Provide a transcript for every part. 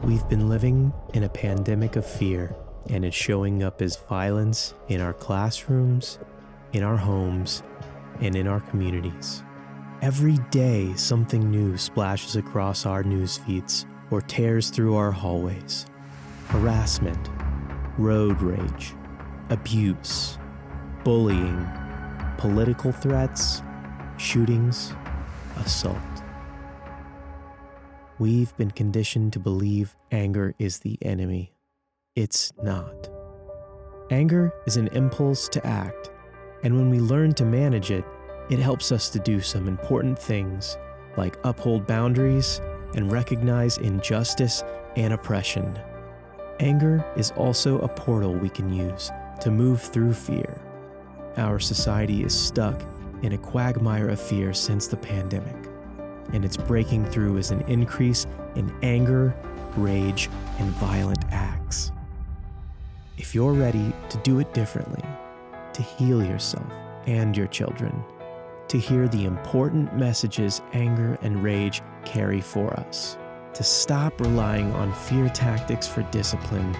We've been living in a pandemic of fear, and it's showing up as violence in our classrooms, in our homes, and in our communities. Every day, something new splashes across our news feeds or tears through our hallways. Harassment, road rage, abuse, bullying, political threats, shootings, assault. We've been conditioned to believe anger is the enemy. It's not. Anger is an impulse to act, and when we learn to manage it, it helps us to do some important things like uphold boundaries and recognize injustice and oppression. Anger is also a portal we can use to move through fear. Our society is stuck in a quagmire of fear since the pandemic, and it's breaking through as an increase in anger, rage, and violent acts. If you're ready to do it differently, to heal yourself and your children, to hear the important messages anger and rage carry for us, to stop relying on fear tactics for discipline,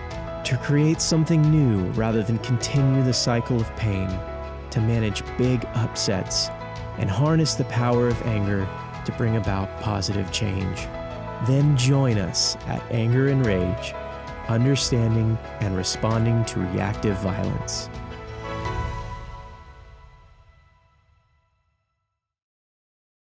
to create something new rather than continue the cycle of pain, to manage big upsets, and harness the power of anger to bring about positive change. Then join us at Anger and Rage, understanding and responding to reactive violence.